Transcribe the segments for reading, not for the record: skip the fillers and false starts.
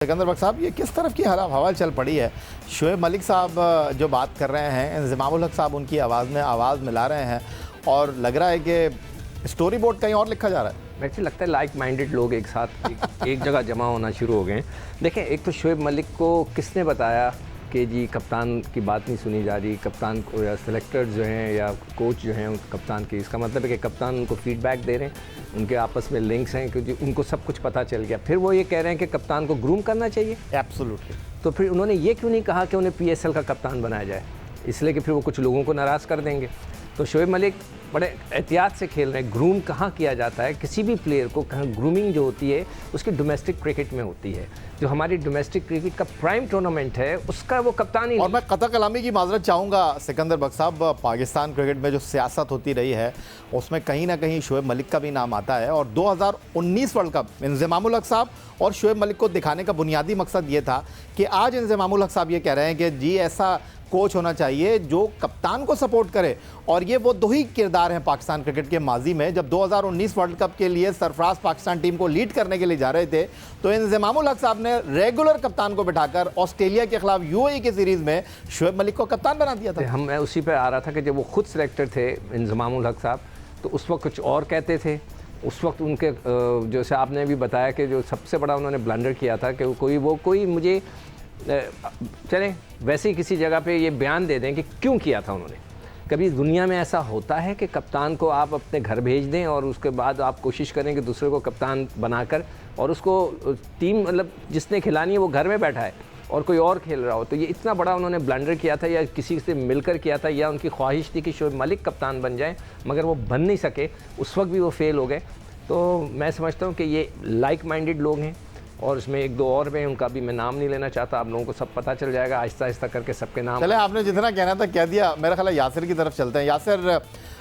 सिकंदर बख्श साहब, ये किस तरफ की हवा चल पड़ी है? शोएब मलिक साहब जो बात कर रहे हैं, इंज़मामुल हक साहब उनकी आवाज़ में आवाज़ मिला रहे हैं और लग रहा है कि स्टोरी बोर्ड कहीं और लिखा जा रहा है। वैसे लगता है लाइक माइंडेड लोग एक साथ एक जगह जमा होना शुरू हो गए। देखें, एक तो शोएब मलिक को किसने बताया कि जी कप्तान की बात नहीं सुनी जा रही, कप्तान को या सेलेक्टर्स जो हैं या कोच जो हैं उन कप्तान की, इसका मतलब है कि कप्तान उनको फीडबैक दे रहे हैं, उनके आपस में लिंक्स हैं क्योंकि उनको सब कुछ पता चल गया। फिर वो ये कह रहे हैं कि कप्तान को ग्रूम करना चाहिए। एब्सोल्युटली। तो फिर उन्होंने ये क्यों नहीं कहा कि उन्हें PSL का कप्तान बनाया जाए, इसलिए कि फिर वो कुछ लोगों को नाराज़ कर देंगे। तो शोएब मलिक बड़े एहतियात से खेल रहे हैं। ग्रूम कहाँ किया जाता है किसी भी प्लेयर को, कहाँ ग्रूमिंग जो होती है उसकी डोमेस्टिक क्रिकेट में होती है। जो हमारी डोमेस्टिक क्रिकेट का प्राइम टूर्नामेंट है उसका वो कप्तान ही। और मैं कतई कलामी की माजरत चाहूँगा सिकंदर बख्श साहब, पाकिस्तान क्रिकेट में जो सियासत होती रही है उसमें कहीं ना कहीं शोएब मलिक का भी नाम आता है। और 2019 वर्ल्ड कप इंज़मामुल हक साहब और शोएब मलिक को दिखाने का बुनियादी मकसद ये था कि आज इंज़मामुल हक साहब ये कह रहे हैं कि जी ऐसा कोच होना चाहिए जो कप्तान को सपोर्ट करे। और ये वो दो ही किरदार हैं पाकिस्तान क्रिकेट के माजी में। जब 2019 वर्ल्ड कप के लिए सरफराज पाकिस्तान टीम को लीड करने के लिए जा रहे थे तो इंज़मामुल हक साहब ने रेगुलर कप्तान को बिठाकर ऑस्ट्रेलिया के खिलाफ UAE की सीरीज़ में शोएब मलिक को कप्तान बना दिया था। मैं उसी पर आ रहा था कि जब वो खुद सिलेक्टर थे इंज़मामुल हक साहब, तो उस वक्त कुछ और कहते थे। उस वक्त उनके जैसे आपने भी बताया कि जो सबसे बड़ा उन्होंने ब्लंडर किया था कि कोई मुझे चलें वैसे ही किसी जगह पे ये बयान दे दें कि क्यों किया था उन्होंने। कभी दुनिया में ऐसा होता है कि कप्तान को आप अपने घर भेज दें और उसके बाद आप कोशिश करें कि दूसरे को कप्तान बनाकर, और उसको टीम मतलब जिसने खिलानी है वो घर में बैठा है और कोई और खेल रहा हो। तो ये इतना बड़ा उन्होंने ब्लंडर किया था, या किसी से मिलकर किया था, या उनकी ख्वाहिश थी कि शोएब मलिक कप्तान बन जाए, मगर वो बन नहीं सके। उस वक्त भी वो फेल हो गए। तो मैं समझता हूँ कि ये लाइक माइंडेड लोग हैं और इसमें एक दो और हैं, उनका भी मैं नाम नहीं लेना चाहता। आप लोगों को सब पता चल जाएगा आहिस्ता आहिस्ता करके सबके नाम। चले, आपने जितना कहना था कह दिया। मेरा ख्याल है यासिर की तरफ चलते हैं। यासिर,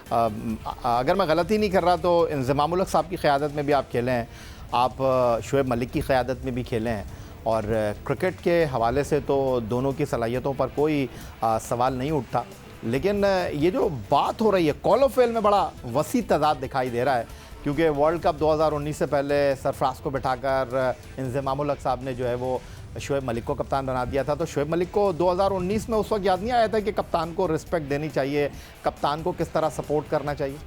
अगर मैं गलती नहीं कर रहा तो इंज़मामुल हक साहब की क़यादत में भी आप खेले हैं, आप शोएब मलिक की क़यादत में भी खेले हैं, और क्रिकेट के हवाले से तो दोनों की सलाहियतों पर कोई सवाल नहीं उठता। लेकिन ये जो बात हो रही है कॉल ऑफ फेल में बड़ा वसी तज़ाद दिखाई दे रहा है, क्योंकि वर्ल्ड कप 2019 से पहले सरफराज को बिठाकर इंज़मामुल हक साहब ने जो है वो शोएब मलिक को कप्तान बना दिया था। तो शोएब मलिक को 2019 में उस वक्त याद नहीं आया था कि कप्तान को रिस्पेक्ट देनी चाहिए, कप्तान को किस तरह सपोर्ट करना चाहिए?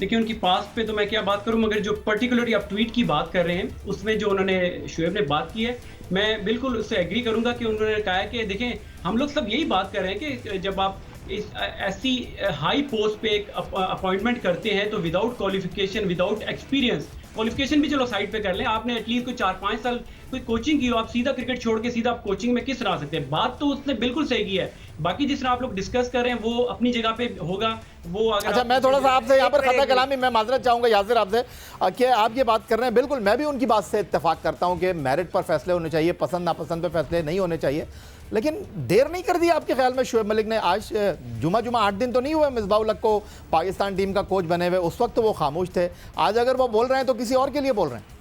देखिए, उनकी पास्ट पे तो मैं क्या बात करूं, मगर जो पर्टिकुलरली आप ट्वीट की बात कर रहे हैं उसमें जो उन्होंने शोएब ने बात की है, मैं बिल्कुल उससे एग्री करूंगा कि उन्होंने कहा है कि देखें, हम लोग सब यही बात कर रहे हैं कि जब आप इस ऐसी हाई पोस्ट पे एक अपॉइंटमेंट करते हैं तो without qualification, without experience, qualification भी चलो साइड पे कर लें, आपने एटलीस्ट कोई 4-5 साल कोई कोचिंग की हो, आप सीधा क्रिकेट छोड़ के सीधा आप कोचिंग में किस तरह आ सकते हैं? बात तो उसने बिल्कुल सही की है। बाकी जिस तरह आप लोग डिस्कस कर रहे हैं वो अपनी जगह पे होगा। वो अगर अच्छा, मैं थोड़ा सा आपसे यहाँ पर खता कलामी मैं माजरत चाहूँगा यासिर आपसे कि आप ये बात कर रहे हैं, बिल्कुल मैं भी उनकी बात से इत्तेफाक करता हूँ कि मेरिट पर फैसले होने चाहिए, पसंद नापसंद पर फैसले नहीं होने चाहिए। लेकिन देर नहीं कर दी आपके ख्याल में शोएब मलिक ने? आज जुमा 8 दिन तो नहीं हुए मिसबाह-उल हक को पाकिस्तान टीम का कोच बने हुए, उस वक्त तो वो खामोश थे। आज अगर वो बोल रहे हैं तो किसी और के लिए बोल रहे हैं।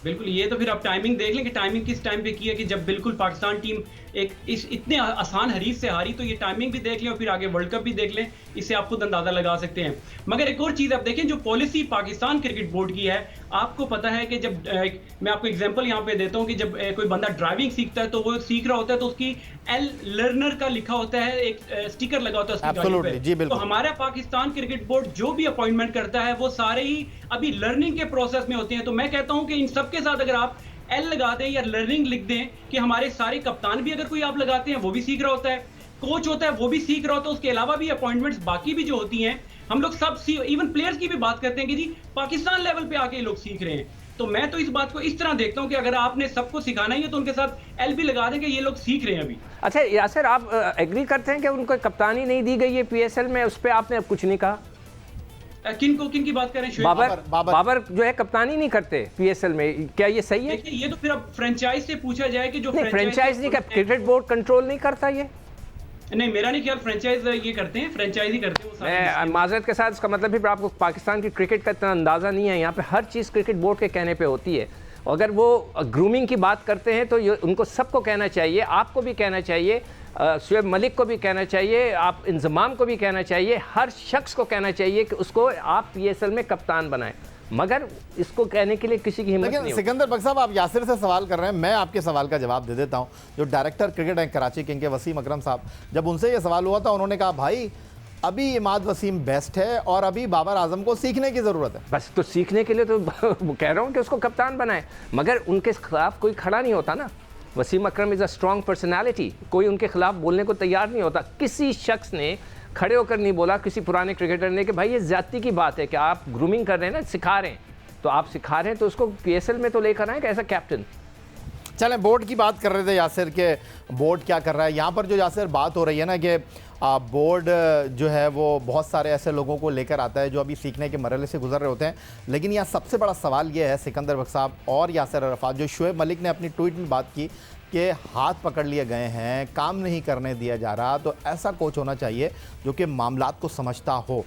बिल्कुल, ये तो फिर आप टाइमिंग देख लें कि टाइमिंग किस टाइम पे की है, कि जब बिल्कुल पाकिस्तान टीम एक इस इतने आसान हरीफ से हारी, तो ये टाइमिंग भी देख लें और फिर आगे वर्ल्ड कप भी देख लें, इससे आप खुद अंदाजा लगा सकते हैं। मगर एक और चीज़ आप देखें, जो पॉलिसी पाकिस्तान क्रिकेट बोर्ड की है, आपको पता है कि जब मैं आपको एग्जांपल यहाँ पे देता हूँ कि जब कोई बंदा ड्राइविंग सीखता है तो वो सीख रहा होता है तो उसकी एल लर्नर का लिखा होता है, एक स्टिकर लगा होता है उसकी गाड़ी पे। तो हमारा पाकिस्तान क्रिकेट बोर्ड जो भी अपॉइंटमेंट करता है वो सारे ही अभी लर्निंग के प्रोसेस में होते हैं। तो मैं कहता हूँ कि इन सबके साथ अगर आप एल लगा दें या लर्निंग लिख दें कि हमारे सारे कप्तान भी अगर कोई आप लगाते हैं वो भी सीख रहा होता है, कोच होता है वो भी सीख रहा होता है, उसके अलावा भी अपॉइंटमेंट्स बाकी भी जो होती हैं, हम लोग सब इवन प्लेयर्स की भी बात करते हैं कि जी पाकिस्तान लेवल पे आके लोग सीख रहे हैं। तो मैं तो इस बात को इस तरह देखता हूं कि अगर आपने सबको सिखाना ही है तो उनके साथ एल भी लगा दें कि ये लोग सीख रहे हैं अभी। अच्छा यासिर, आप एग्री करते हैं कि उनको कप्तानी नहीं दी गई है PSL में? उस पर आपने अब कुछ नहीं कहा। किन की बात कर रहे हैं? बाबर जो है कप्तानी नहीं करते PSL में, क्या ये सही है? देखिए, ये तो फिर अब फ्रेंचाइज से पूछा जाए कि जो फ्रेंचाइज नहीं, क्रिकेट बोर्ड कंट्रोल नहीं करता ये? नहीं, मेरा नहीं ख्याल, फ्रेंचाइज ये करते हैं, फ्रेंचाइज ही करते हैं वो सारे। माजरत के साथ इसका मतलब भी आपको पाकिस्तान की क्रिकेट का इतना अंदाज़ा नहीं है। यहाँ पे हर चीज़ क्रिकेट बोर्ड के कहने पे होती है। अगर वो ग्रूमिंग की बात करते हैं तो उनको सबको कहना चाहिए, आपको भी कहना चाहिए, शोएब मलिक को भी कहना चाहिए, आप इंज़माम को भी कहना चाहिए, हर शख्स को कहना चाहिए कि उसको आप PSL में कप्तान बनाएं। मगर इसको कहने के लिए किसी की हिम्मत नहीं लेकिन होती। सिकंदर बख्श साहब, आप यासिर से सवाल कर रहे हैं, मैं आपके सवाल का जवाब दे देता हूं। जो डायरेक्टर क्रिकेट हैं कराची किंग के वसीम अकरम साहब, जब उनसे ये सवाल हुआ था, उन्होंने कहा भाई अभी इमाद वसीम बेस्ट है और अभी बाबर आजम को सीखने की ज़रूरत है। बस तो सीखने के लिए तो कह रहा हूँ कि उसको कप्तान बनाए, मगर उनके खिलाफ कोई खड़ा नहीं होता ना। वसीम अकरम इज़ अ स्ट्रॉन्ग पर्सनैलिटी, कोई उनके खिलाफ बोलने को तैयार नहीं होता। किसी शख्स ने खड़े होकर नहीं बोला, किसी पुराने क्रिकेटर ने, कि भाई ये ज़्यादती की बात है कि आप ग्रूमिंग कर रहे हैं ना, सिखा रहे हैं, तो आप सिखा रहे हैं तो उसको PSL में तो लेकर आए एज अ कैप्टन। चलें, बोर्ड की बात कर रहे थे यासिर के, बोर्ड क्या कर रहा है यहाँ पर। जो यासिर बात हो रही है ना कि बोर्ड जो है वो बहुत सारे ऐसे लोगों को लेकर आता है जो अभी सीखने के मरहले से गुजर रहे होते हैं, लेकिन यहाँ सबसे बड़ा सवाल ये है सिकंदर बख्श साहब और यासिर अरफात, जो शुएब मलिक ने अपनी ट्वीट में बात की कि हाथ पकड़ लिए गए हैं, काम नहीं करने दिया जा रहा, तो ऐसा कोच होना चाहिए जो कि मामलात को समझता हो।